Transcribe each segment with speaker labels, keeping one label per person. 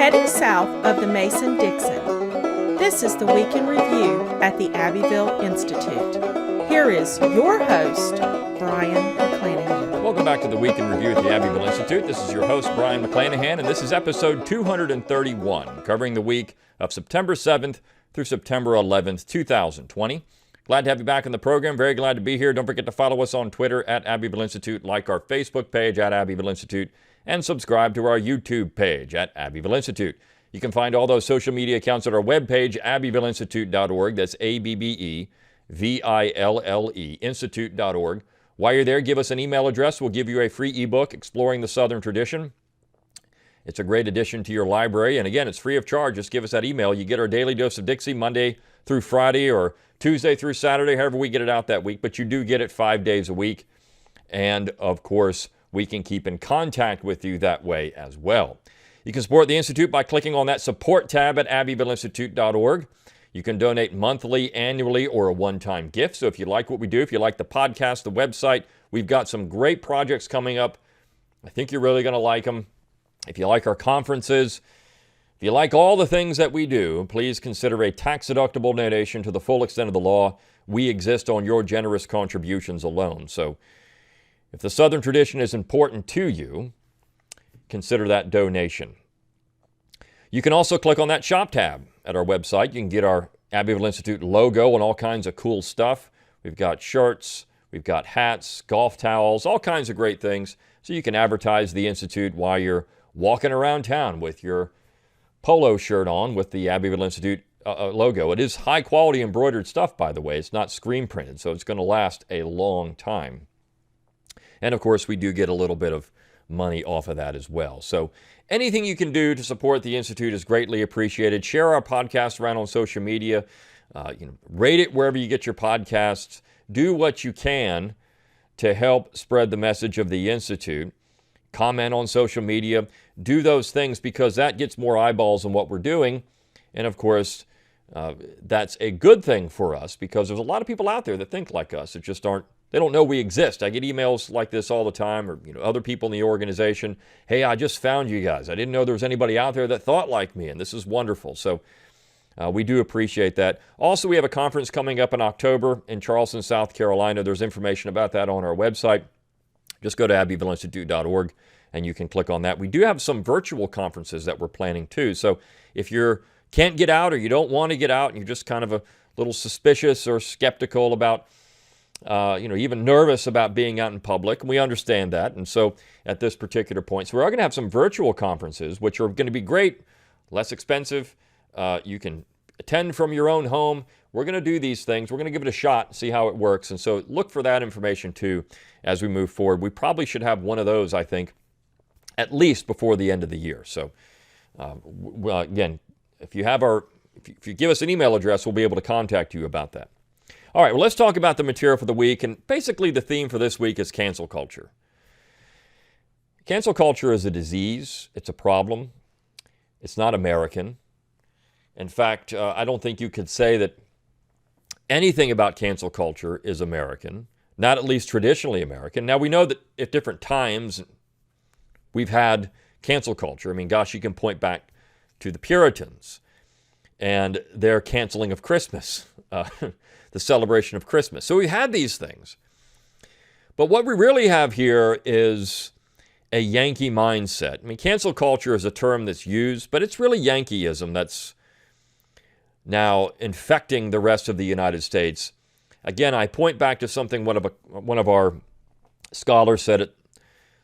Speaker 1: heading south of the Mason-Dixon. This is the Week in Review at the Abbeville Institute. Here is your host, Brian McClanahan.
Speaker 2: Welcome back to the Week in Review at the Abbeville Institute. This is your host, Brian McClanahan, and this is episode 231, covering the week of September 7th through September 11th, 2020. Glad to have you back in the program. Very glad to be here. Don't forget to follow us on Twitter at Abbeville Institute, like our Facebook page at Abbeville Institute, and subscribe to our YouTube page at Abbeville Institute. You can find all those social media accounts at our webpage, abbevilleinstitute.org. That's ABBEVILLE, institute.org. While you're there, give us an email address. We'll give you a free ebook, Exploring the Southern Tradition. It's a great addition to your library. And again, it's free of charge. Just give us that email. You get our daily dose of Dixie Monday through Friday or Tuesday through Saturday, however we get it out that week. But you do get it 5 days a week. And, of course, we can keep in contact with you that way as well. You can support the Institute by clicking on that support tab at abbevilleinstitute.org. You can donate monthly, annually, or a one-time gift. So if you like what we do, if you like the podcast, the website, we've got some great projects coming up. I think you're really going to like them. If you like our conferences, if you like all the things that we do, please consider a tax-deductible donation to the full extent of the law. We exist on your generous contributions alone. So if the Southern tradition is important to you, consider that donation. You can also click on that shop tab at our website. You can get our Abbeville Institute logo and all kinds of cool stuff. We've got shirts, we've got hats, golf towels, all kinds of great things. So you can advertise the Institute while you're walking around town with your polo shirt on with the Abbeville Institute logo. It is high quality embroidered stuff, by the way. It's not screen printed, so it's going to last a long time. And of course, we do get a little bit of money off of that as well. So anything you can do to support the Institute is greatly appreciated. Share our podcast around on social media. Rate it wherever you get your podcasts. Do what you can to help spread the message of the Institute. Comment on social media. Do those things because that gets more eyeballs on what we're doing. And of course, that's a good thing for us because there's a lot of people out there that think like us that just aren't. They don't know we exist. I get emails like this all the time, or other people in the organization. Hey, I just found you guys. I didn't know there was anybody out there that thought like me, and this is wonderful. So we do appreciate that. Also, we have a conference coming up in October in Charleston, South Carolina. There's information about that on our website. Just go to abbevilleinstitute.org, and you can click on that. We do have some virtual conferences that we're planning too. So if you can't get out or you don't want to get out, and you're just kind of a little suspicious or skeptical about even nervous about being out in public. And we understand that. And so at this particular point, so we are going to have some virtual conferences, which are going to be great, less expensive. You can attend from your own home. We're going to do these things. We're going to give it a shot, see how it works. And so look for that information too as we move forward. We probably should have one of those, I think, at least before the end of the year. So again, if you give us an email address, we'll be able to contact you about that. All right, well, let's talk about the material for the week. And basically, the theme for this week is cancel culture. Cancel culture is a disease. It's a problem. It's not American. In fact, I don't think you could say that anything about cancel culture is American, not at least traditionally American. Now, we know that at different times we've had cancel culture. I mean, gosh, you can point back to the Puritans and their canceling of Christmas. The celebration of Christmas. So we had these things. But what we really have here is a Yankee mindset. I mean, cancel culture is a term that's used, but it's really Yankeeism that's now infecting the rest of the United States. Again, I point back to something one of our scholars said at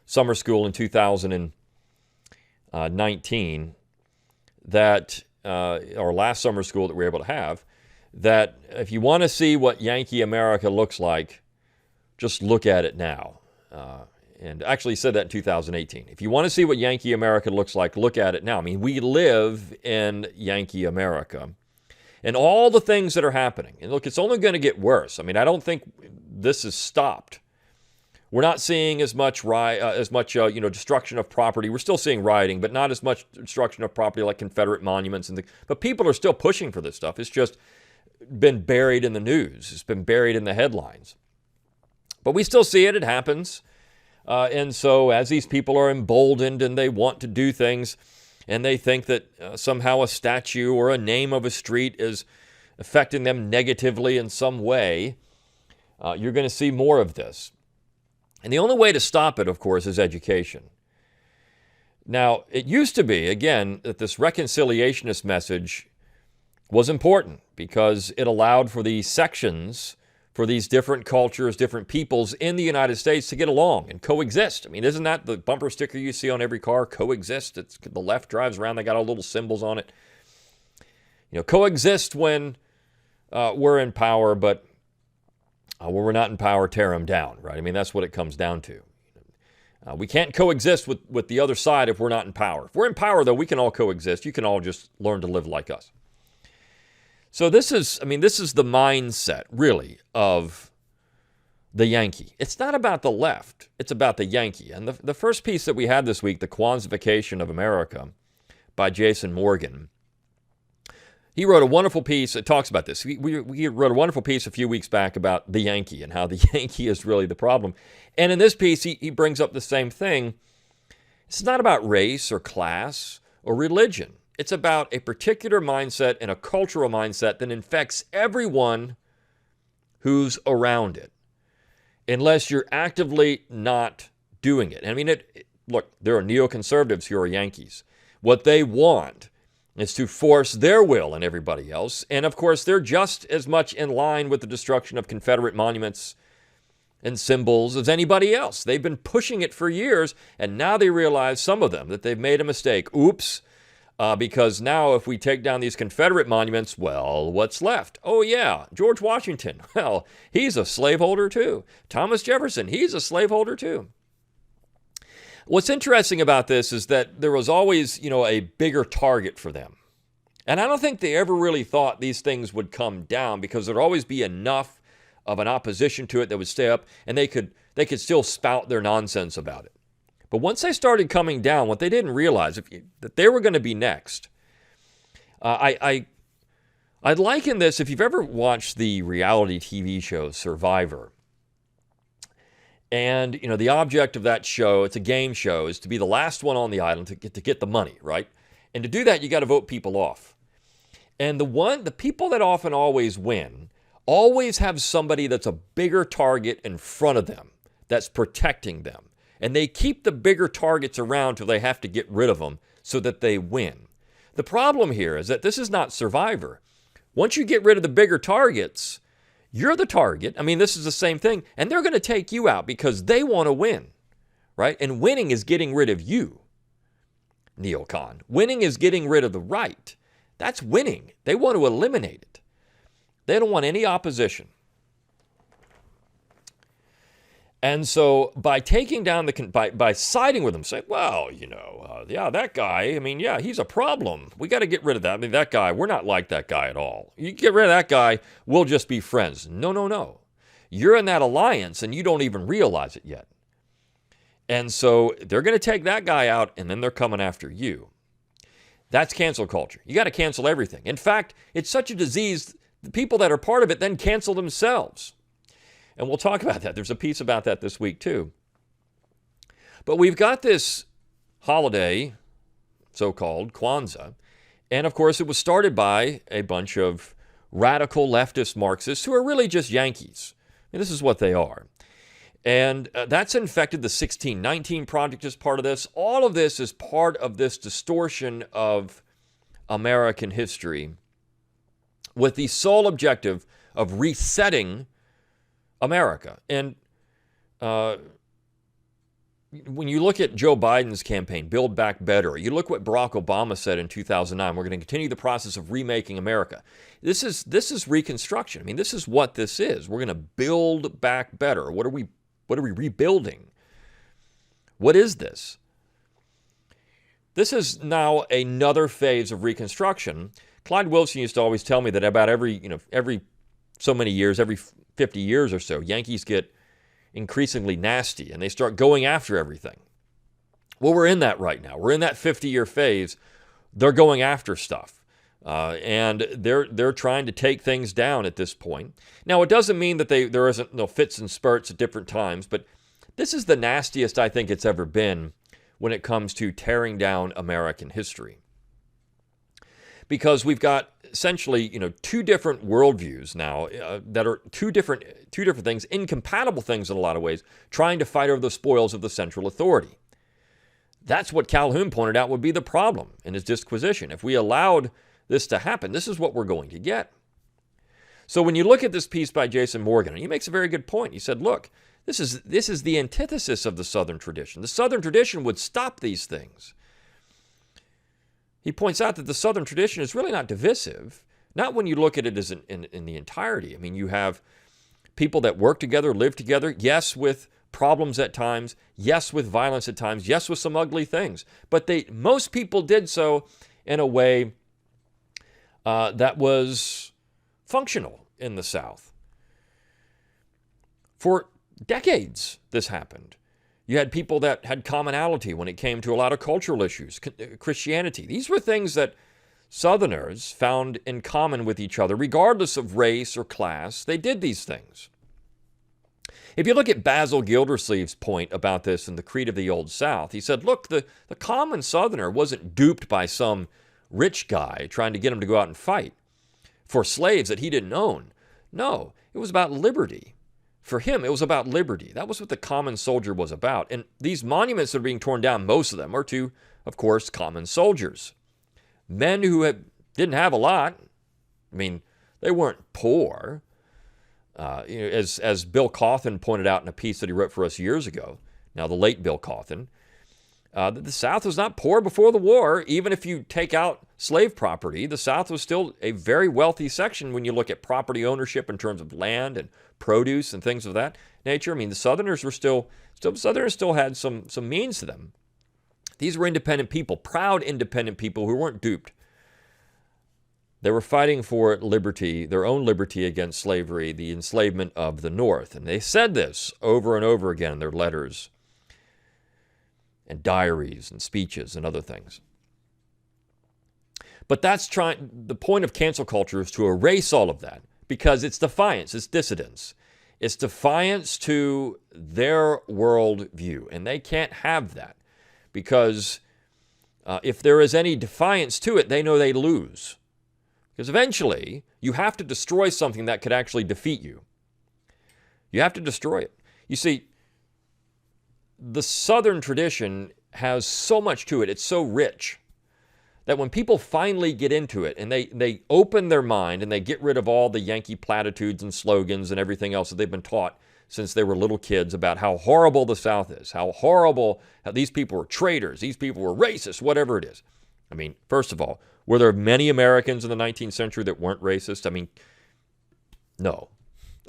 Speaker 2: summer school in 2019, that our last summer school that we were able to have, that if you want to see what Yankee America looks like, just look at it now. And actually said that in 2018. If you want to see what Yankee America looks like, look at it now. I mean, we live in Yankee America. And all the things that are happening. And look, it's only going to get worse. I mean, I don't think this is stopped. We're not seeing as much destruction of property. We're still seeing rioting, but not as much destruction of property like Confederate monuments. But people are still pushing for this stuff. It's just been buried in the news. It's been buried in the headlines. But we still see it. It happens. And so as these people are emboldened and they want to do things, and they think that somehow a statue or a name of a street is affecting them negatively in some way, you're going to see more of this. And the only way to stop it, of course, is education. Now, it used to be, again, that this reconciliationist message was important because it allowed for these sections, for these different cultures, different peoples in the United States to get along and coexist. I mean, isn't that the bumper sticker you see on every car? Coexist. It's the left drives around, they got all little symbols on it. You know, coexist when we're in power, but when we're not in power, tear them down, right? I mean, that's what it comes down to. We can't coexist with the other side if we're not in power. If we're in power, though, we can all coexist. You can all just learn to live like us. So this is the mindset, really, of the Yankee. It's not about the left. It's about the Yankee. And the first piece that we had this week, The Quansification of America, by Jason Morgan, he wrote a wonderful piece that talks about this. We wrote a wonderful piece a few weeks back about the Yankee and how the Yankee is really the problem. And in this piece, he brings up the same thing. It's not about race or class or religion. It's about a particular mindset and a cultural mindset that infects everyone who's around it, unless you're actively not doing it. I mean, look, there are neoconservatives who are Yankees. What they want is to force their will on everybody else. And of course, they're just as much in line with the destruction of Confederate monuments and symbols as anybody else. They've been pushing it for years, and now they realize, some of them, that they've made a mistake. Oops, because now if we take down these Confederate monuments, well, what's left? Oh yeah, George Washington. Well, he's a slaveholder too. Thomas Jefferson, he's a slaveholder too. What's interesting about this is that there was always, a bigger target for them. And I don't think they ever really thought these things would come down, because there'd always be enough of an opposition to it that would stay up, and they could still spout their nonsense about it. But once they started coming down, what they didn't realize that they were going to be next. I'd liken this, if you've ever watched the reality TV show Survivor. And, the object of that show, it's a game show, is to be the last one on the island to get the money, right? And to do that, you got to vote people off. And the people that often always win always have somebody that's a bigger target in front of them that's protecting them. And they keep the bigger targets around till they have to get rid of them so that they win. The problem here is that this is not Survivor. Once you get rid of the bigger targets, you're the target. I mean, this is the same thing. And they're going to take you out because they want to win, right? And winning is getting rid of you, neocon. Winning is getting rid of the right. That's winning. They want to eliminate it. They don't want any opposition. And so by taking down by siding with them, saying, well, yeah, that guy, he's a problem. We got to get rid of that. I mean, that guy, we're not like that guy at all. You get rid of that guy, we'll just be friends. No. You're in that alliance and you don't even realize it yet. And so they're going to take that guy out, and then they're coming after you. That's cancel culture. You got to cancel everything. In fact, it's such a disease, the people that are part of it then cancel themselves. And we'll talk about that. There's a piece about that this week too. But we've got this holiday, so-called Kwanzaa, and of course it was started by a bunch of radical leftist Marxists who are really just Yankees. And this is what they are. And that's infected the 1619 Project as part of this. All of this is part of this distortion of American history with the sole objective of resetting America. And when you look at Joe Biden's campaign, Build Back Better, you look what Barack Obama said in 2009, we're going to continue the process of remaking America. This is Reconstruction. I mean, this is what this is. We're going to build back better. What are we rebuilding? What is this? This is now another phase of Reconstruction. Clyde Wilson used to always tell me that about every so many years, every 50 years or so, Yankees get increasingly nasty and they start going after everything. Well, we're in that right now. We're in that 50-year phase. They're going after stuff. And they're trying to take things down at this point. Now, it doesn't mean that there isn't fits and spurts at different times, but this is the nastiest I think it's ever been when it comes to tearing down American history. Because we've got essentially, two different worldviews now that are two different things, incompatible things in a lot of ways, trying to fight over the spoils of the central authority. That's what Calhoun pointed out would be the problem in his disquisition. If we allowed this to happen, this is what we're going to get. So when you look at this piece by Jason Morgan, and he makes a very good point. He said, look, this is the antithesis of the Southern tradition. The Southern tradition would stop these things. He points out that the Southern tradition is really not divisive, not when you look at it as in the entirety. I mean, you have people that work together, live together, yes, with problems at times, yes, with violence at times, yes, with some ugly things. But most people did so in a way that was functional in the South. For decades, this happened. You had people that had commonality when it came to a lot of cultural issues, Christianity. These were things that Southerners found in common with each other, regardless of race or class. They did these things. If you look at Basil Gildersleeve's point about this in The Creed of the Old South, he said, look, the common Southerner wasn't duped by some rich guy trying to get him to go out and fight for slaves that he didn't own. No, it was about liberty. For him, it was about liberty. That was what the common soldier was about. And these monuments that are being torn down, most of them are to, of course, common soldiers. Men who didn't have a lot. I mean, they weren't poor. As Bill Cawthon pointed out in a piece that he wrote for us years ago, now the late Bill Cawthon, the South was not poor before the war. Even if you take out slave property, the South was still a very wealthy section when you look at property ownership in terms of land and produce and things of that nature. I mean, the Southerners were Southerners still had some means to them. These were independent people, proud independent people who weren't duped. They were fighting for liberty, their own liberty against slavery, the enslavement of the North. And they said this over and over again in their letters and diaries and speeches and other things. But the point of cancel culture is to erase all of that because it's defiance, it's dissidence. It's defiance to their worldview, and they can't have that because if there is any defiance to it, they know they lose. Because eventually, you have to destroy something that could actually defeat you. You have to destroy it. You see, the Southern tradition has so much to it. It's so rich that when people finally get into it and they open their mind and they get rid of all the Yankee platitudes and slogans and everything else that they've been taught since they were little kids about how horrible the South is, how these people were traitors, these people were racist, whatever it is. I mean, first of all, were there many Americans in the 19th century that weren't racist? I mean, no.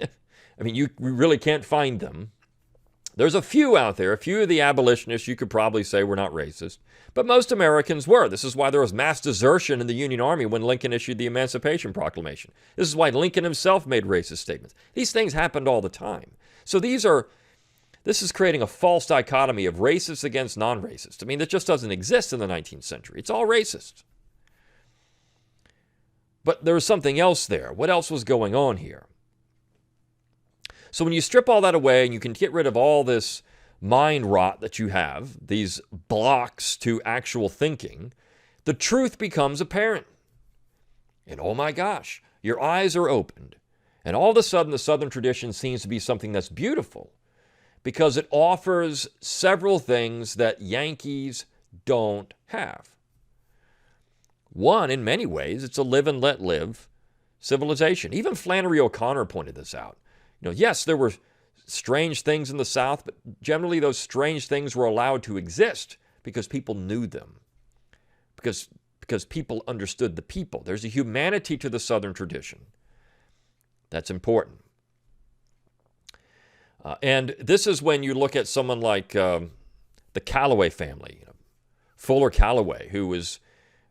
Speaker 2: I mean, we really can't find them. There's a few out there, a few of the abolitionists you could probably say were not racist, but most Americans were. This is why there was mass desertion in the Union Army when Lincoln issued the Emancipation Proclamation. This is why Lincoln himself made racist statements. These things happened all the time. So this is creating a false dichotomy of racist against non-racist. I mean, that just doesn't exist in the 19th century. It's all racist. But there was something else there. What else was going on here? So when you strip all that away and you can get rid of all this mind rot that you have, these blocks to actual thinking, the truth becomes apparent. And oh my gosh, your eyes are opened. And all of a sudden the Southern tradition seems to be something that's beautiful because it offers several things that Yankees don't have. One, in many ways, it's a live and let live civilization. Even Flannery O'Connor pointed this out. Yes, there were strange things in the South, but generally those strange things were allowed to exist because people knew them, because people understood the people. There's a humanity to the Southern tradition that's important. And this is when you look at someone like the Callaway family, Fuller Callaway, who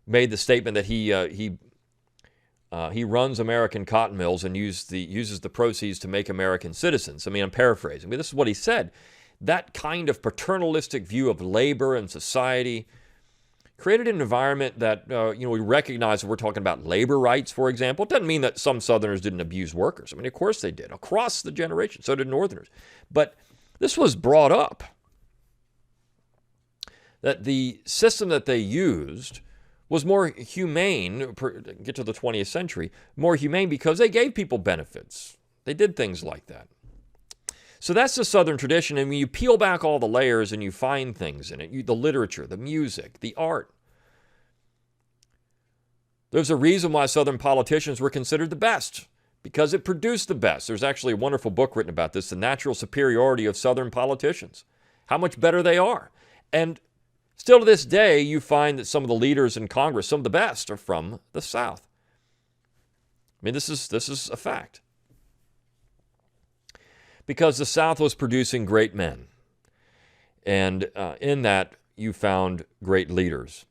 Speaker 2: made the statement that he runs American cotton mills and uses the proceeds to make American citizens. I mean, I'm paraphrasing, but this is what he said. That kind of paternalistic view of labor and society created an environment that, we recognize when we're talking about labor rights, for example. It doesn't mean that some Southerners didn't abuse workers. I mean, of course they did, across the generation. So did Northerners. But this was brought up, that the system that they used was more humane, get to the 20th century, more humane because they gave people benefits. They did things like that. So that's the Southern tradition, and when you peel back all the layers and you find things in it, the literature, the music, the art. There's a reason why Southern politicians were considered the best, because it produced the best. There's actually a wonderful book written about this, The Natural Superiority of Southern Politicians, how much better they are. And still to this day, you find that some of the leaders in Congress, some of the best, are from the South. I mean, this is a fact. Because the South was producing great men. And in that, you found great leaders.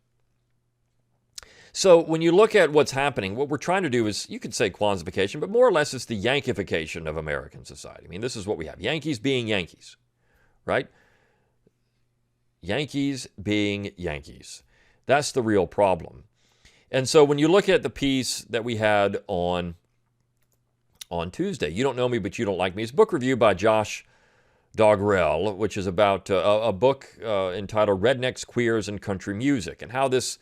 Speaker 2: So when you look at what's happening, what we're trying to do is, you could say quantification, but more or less it's the Yankification of American society. I mean, this is what we have. Yankees being Yankees, right? Yankees being Yankees. That's the real problem. And so when you look at the piece that we had on Tuesday, You Don't Know Me, But You Don't Like Me, it's a book review by Josh Dogrell, which is about a book entitled Rednecks, Queers, and Country Music, and how this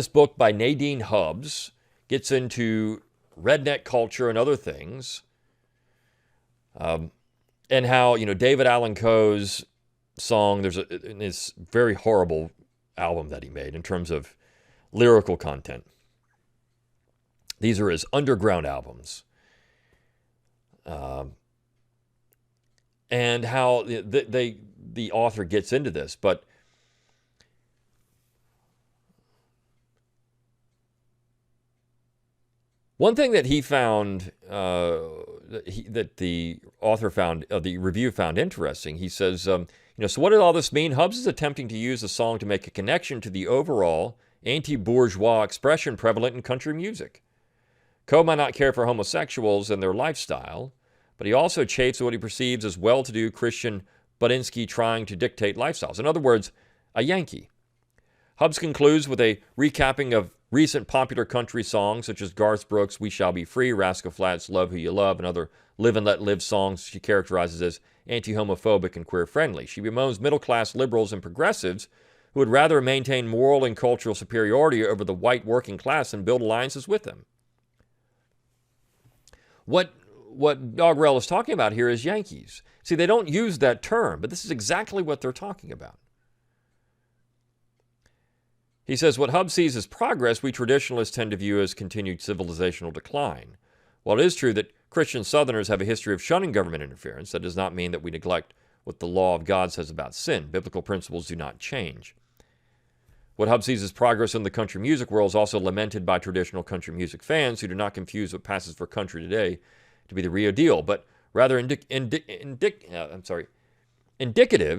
Speaker 2: book by Nadine Hubbs gets into redneck culture and other things, and how, David Allan Coe's song, there's this very horrible album that he made in terms of lyrical content. These are his underground albums. And how the author gets into this. But one thing that he found, that the author found, the review found interesting, he says, so what did all this mean? Hubbs is attempting to use the song to make a connection to the overall anti-bourgeois expression prevalent in country music. Coe might not care for homosexuals and their lifestyle, but he also chafes at what he perceives as well-to-do Christian Budinsky trying to dictate lifestyles. In other words, a Yankee. Hubbs concludes with a recapping of recent popular country songs such as Garth Brooks' We Shall Be Free, Rascal Flatts' Love Who You Love, and other live and let live songs she characterizes as anti-homophobic and queer-friendly. She bemoans middle-class liberals and progressives who would rather maintain moral and cultural superiority over the white working class than build alliances with them. What Dogrell is talking about here is Yankees. See, they don't use that term, but this is exactly what they're talking about. He says, what Hubbs sees as progress, we traditionalists tend to view as continued civilizational decline. While it is true that Christian Southerners have a history of shunning government interference, that does not mean that we neglect what the law of God says about sin. Biblical principles do not change. What Hubbs sees as progress in the country music world is also lamented by traditional country music fans who do not confuse what passes for country today to be the real deal, but rather indicative,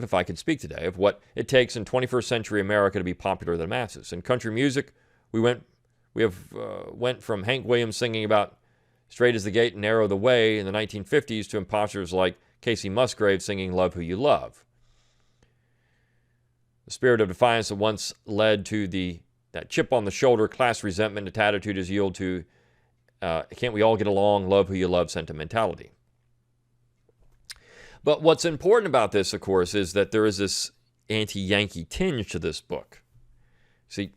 Speaker 2: if I could speak today, of what it takes in 21st century America to be popular to the masses. In country music, we went from Hank Williams singing about straight as the gate and narrow the way in the 1950s to imposters like Casey Musgrave singing Love Who You Love. The spirit of defiance that once led to that chip on the shoulder, class resentment attitude is yield to can't we all get along, love who you love sentimentality. But what's important about this, of course, is that there is this anti-Yankee tinge to this book. See,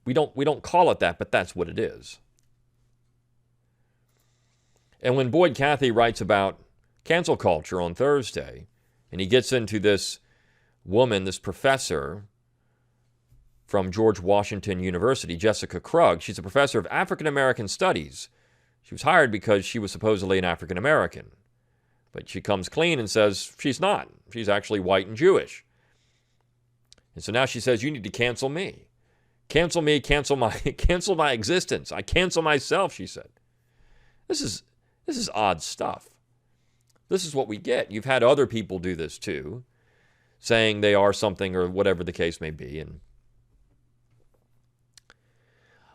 Speaker 2: we don't call it that, but that's what it is. And when Boyd Cathy writes about cancel culture on Thursday, and he gets into this woman, this professor from George Washington University, Jessica Krug. She's a professor of African American Studies. She was hired because she was supposedly an African American. But she comes clean and says she's not. She's actually white and Jewish. And so now she says, you need to cancel me. Cancel me, cancel my existence. I cancel myself, she said. This is odd stuff. This is what we get. You've had other people do this too, saying they are something or whatever the case may be.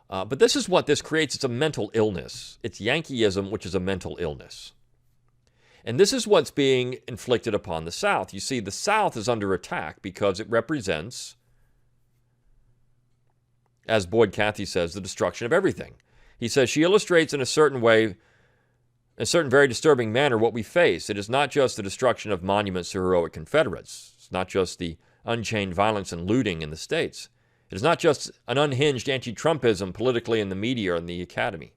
Speaker 2: But this is what this creates. It's a mental illness. It's Yankeeism, which is a mental illness. And this is what's being inflicted upon the South. You see, the South is under attack because it represents, as Boyd Cathy says, the destruction of everything. He says she illustrates in a certain way, a certain very disturbing manner, what we face. It is not just the destruction of monuments to heroic Confederates. It's not just the unchained violence and looting in the states. It is not just an unhinged anti-Trumpism politically in the media or in the academy.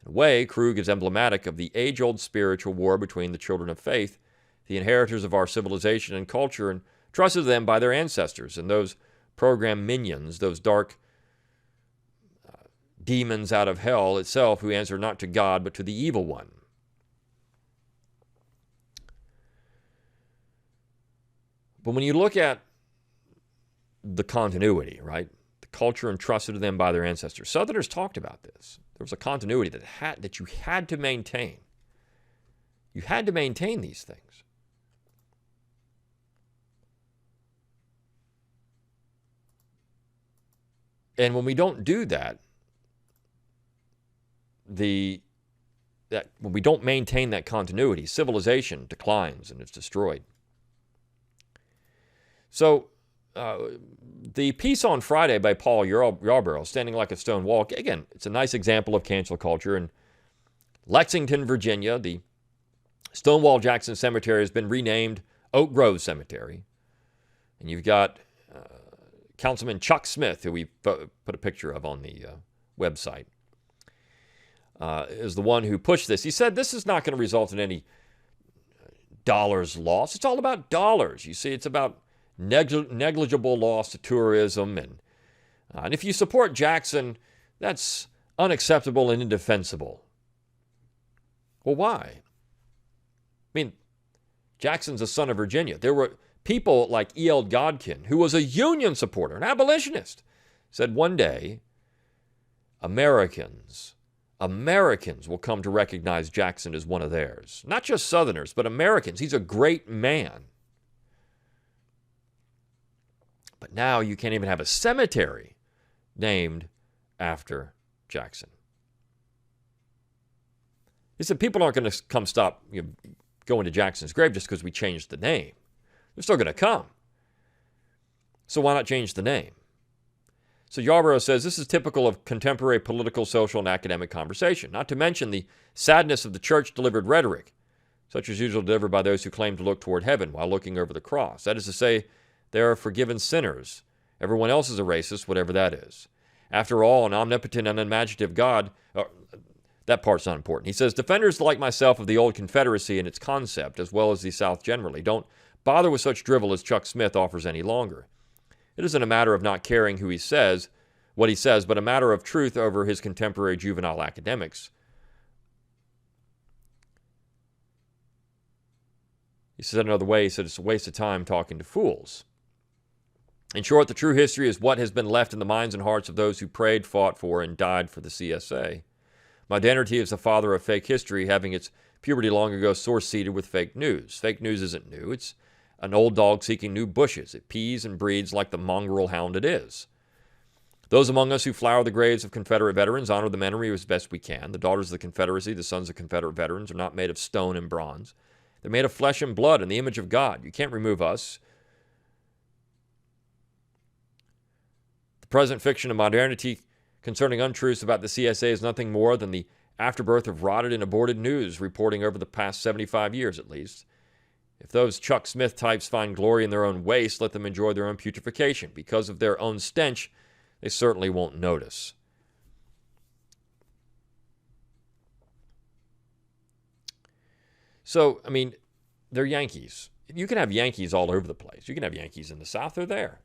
Speaker 2: In a way, Krug is emblematic of the age-old spiritual war between the children of faith, the inheritors of our civilization and culture, and trusted to them by their ancestors, and those program minions, those dark demons out of hell itself who answer not to God but to the evil one. But when you look at the continuity, right? The culture entrusted to them by their ancestors. Southerners talked about this. There was a continuity that you had to maintain. You had to maintain these things. And when we don't do that, when we don't maintain that continuity, civilization declines and is destroyed. So, the piece on Friday by Paul Yarborough, Standing Like a Stone Wall, again, it's a nice example of cancel culture. In Lexington, Virginia, the Stonewall Jackson Cemetery has been renamed Oak Grove Cemetery. And you've got Councilman Chuck Smith, who we put a picture of on the website, is the one who pushed this. He said this is not going to result in any dollars lost. It's all about dollars. You see, it's about negligible loss to tourism. And if you support Jackson, that's unacceptable and indefensible. Well, why? I mean, Jackson's a son of Virginia. There were people like E.L. Godkin, who was a Union supporter, an abolitionist, said one day, Americans will come to recognize Jackson as one of theirs. Not just Southerners, but Americans. He's a great man. But now you can't even have a cemetery named after Jackson. He said people aren't going to come stop going to Jackson's grave just because we changed the name. They're still going to come. So why not change the name? So Yarborough says this is typical of contemporary political, social, and academic conversation, not to mention the sadness of the church-delivered rhetoric, such as usually delivered by those who claim to look toward heaven while looking over the cross. That is to say, they are forgiven sinners. Everyone else is a racist, whatever that is. After all, an omnipotent and unimaginative God, that part's not important. He says, defenders like myself of the old Confederacy and its concept, as well as the South generally, don't bother with such drivel as Chuck Smith offers any longer. It isn't a matter of not caring what he says, but a matter of truth over his contemporary juvenile academics. He said another way, he said it's a waste of time talking to fools. In short, the true history is what has been left in the minds and hearts of those who prayed, fought for, and died for the CSA. Modernity is the father of fake history, having its puberty long ago source-seeded with fake news. Fake news isn't new. It's an old dog seeking new bushes. It pees and breeds like the mongrel hound it is. Those among us who flower the graves of Confederate veterans honor the memory as best we can. The daughters of the Confederacy, the sons of Confederate veterans, are not made of stone and bronze. They're made of flesh and blood in the image of God. You can't remove us. The present fiction of modernity concerning untruths about the CSA is nothing more than the afterbirth of rotted and aborted news reporting over the past 75 years at least. If those Chuck Smith types find glory in their own waste, let them enjoy their own putrefaction. Because of their own stench, they certainly won't notice. So, I mean, they're Yankees. You can have Yankees all over the place. You can have Yankees in the South. They're there.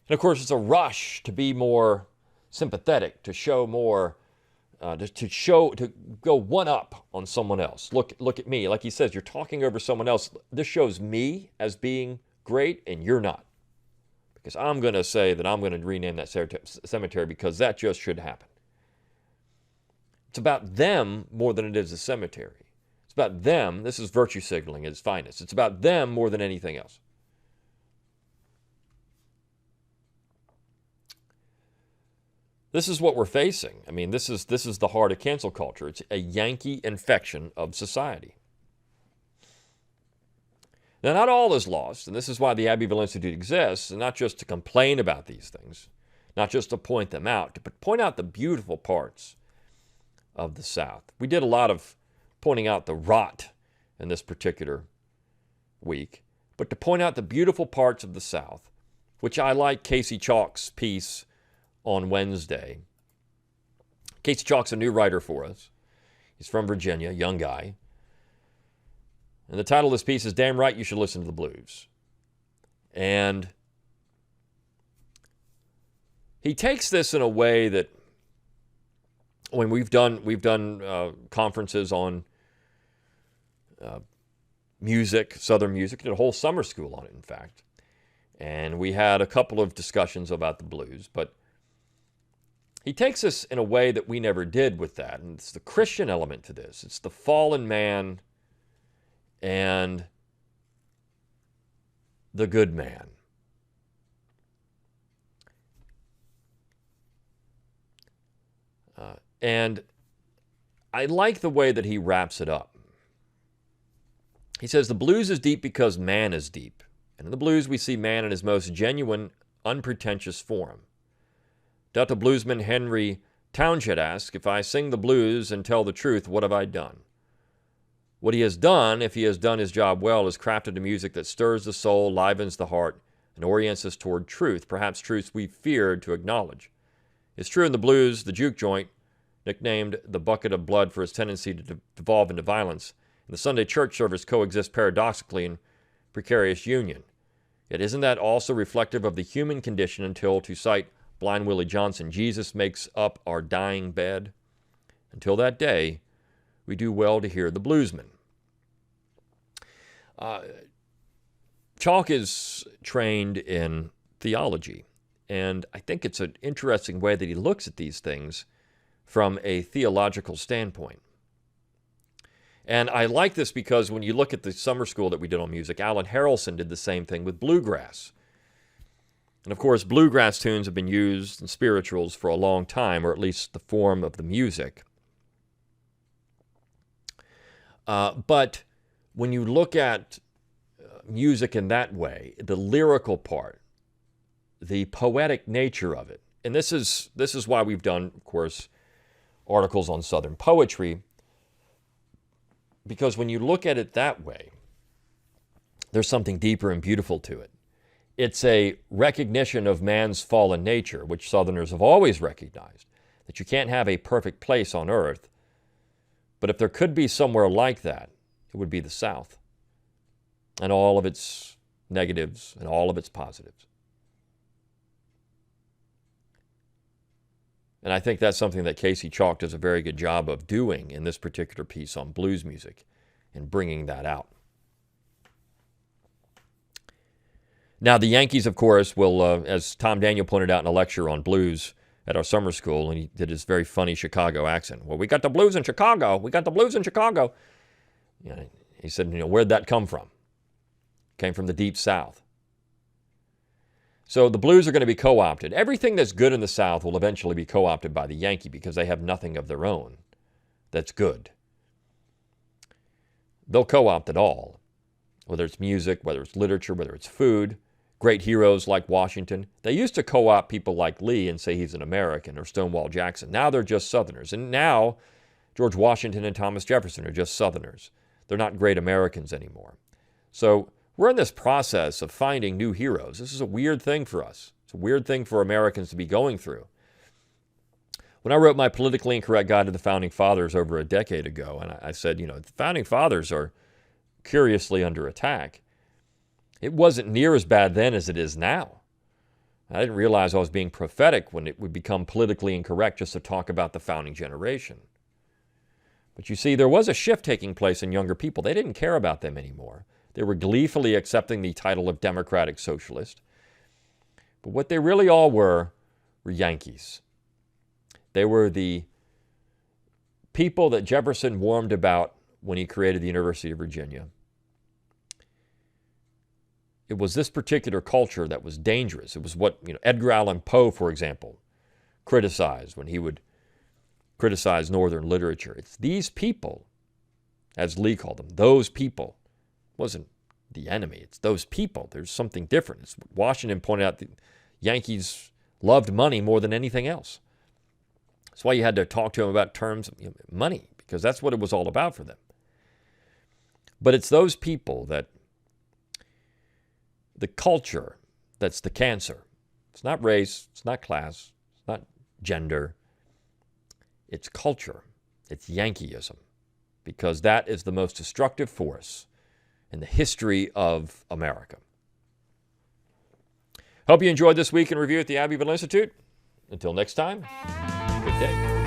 Speaker 2: And, of course, it's a rush to be more sympathetic, to show more, to go one up on someone else. Look at me. Like he says, you're talking over someone else. This shows me as being great, and you're not. Because I'm going to say that I'm going to rename that cemetery because that just should happen. It's about them more than it is the cemetery. It's about them. This is virtue signaling at its finest. It's about them more than anything else. This is what we're facing. I mean, this is the heart of cancel culture. It's a Yankee infection of society. Now, not all is lost, and this is why the Abbeville Institute exists, and not just to complain about these things, not just to point them out, but point out the beautiful parts of the South. We did a lot of pointing out the rot in this particular week, but to point out the beautiful parts of the South, which I like Casey Chalk's piece on Wednesday. Casey Chalk's a new writer for us. He's from Virginia, young guy. And the title of this piece is Damn Right You Should Listen to the Blues. And he takes this in a way that when we've done conferences on music, Southern music, did a whole summer school on it, in fact. And we had a couple of discussions about the blues, but he takes us in a way that we never did with that. And it's the Christian element to this. It's the fallen man and the good man. And I like the way that he wraps it up. He says, the blues is deep because man is deep. And in the blues, we see man in his most genuine, unpretentious form. Delta bluesman Henry Townshend asks, if I sing the blues and tell the truth, what have I done? What he has done, if he has done his job well, is crafted a music that stirs the soul, livens the heart, and orients us toward truth, perhaps truths we feared to acknowledge. It's true in the blues, the juke joint, nicknamed the bucket of blood for its tendency to devolve into violence, and the Sunday church service coexist paradoxically in precarious union. Yet isn't that also reflective of the human condition until, to cite Blind Willie Johnson, Jesus makes up our dying bed? Until that day, we do well to hear the bluesman. Chalk is trained in theology, and I think it's an interesting way that he looks at these things from a theological standpoint. And I like this because when you look at the summer school that we did on music, Alan Harrelson did the same thing with bluegrass. And of course, bluegrass tunes have been used in spirituals for a long time, or at least the form of the music. But when you look at music in that way, the lyrical part, the poetic nature of it, and this is why we've done, of course, articles on Southern poetry, because when you look at it that way, there's something deeper and beautiful to it. It's a recognition of man's fallen nature, which Southerners have always recognized, that you can't have a perfect place on earth, but if there could be somewhere like that, it would be the South, and all of its negatives and all of its positives. And I think that's something that Casey Chalk does a very good job of doing in this particular piece on blues music and bringing that out. Now, the Yankees, of course, will, as Tom Daniel pointed out in a lecture on blues at our summer school, and he did his very funny Chicago accent. Well, we got the blues in Chicago. We got the blues in Chicago. You know, he said, where'd that come from? Came from the Deep South. So the blues are going to be co-opted. Everything that's good in the South will eventually be co-opted by the Yankee because they have nothing of their own that's good. They'll co-opt it all, whether it's music, whether it's literature, whether it's food. Great heroes like Washington. They used to co-opt people like Lee and say he's an American, or Stonewall Jackson. Now they're just Southerners. And now George Washington and Thomas Jefferson are just Southerners. They're not great Americans anymore. So we're in this process of finding new heroes. This is a weird thing for us. It's a weird thing for Americans to be going through. When I wrote my politically incorrect guide to the Founding Fathers over a decade ago, and I said, the Founding Fathers are curiously under attack, it wasn't near as bad then as it is now. I didn't realize I was being prophetic when it would become politically incorrect just to talk about the founding generation. But you see, there was a shift taking place in younger people. They didn't care about them anymore. They were gleefully accepting the title of Democratic Socialist. But what they really all were Yankees. They were the people that Jefferson warned about when he created the University of Virginia. It was this particular culture that was dangerous. It was what Edgar Allan Poe, for example, criticized when he would criticize Northern literature. It's these people, as Lee called them, those people. It wasn't the enemy. It's those people. There's something different. It's Washington pointed out the Yankees loved money more than anything else. That's why you had to talk to him about terms of money, because that's what it was all about for them. But it's those people that the culture that's the cancer. It's not race, it's not class, it's not gender. It's culture. It's Yankeeism, because that is the most destructive force in the history of America. Hope you enjoyed this week in review at the Abbeville Institute. Until next time, good day.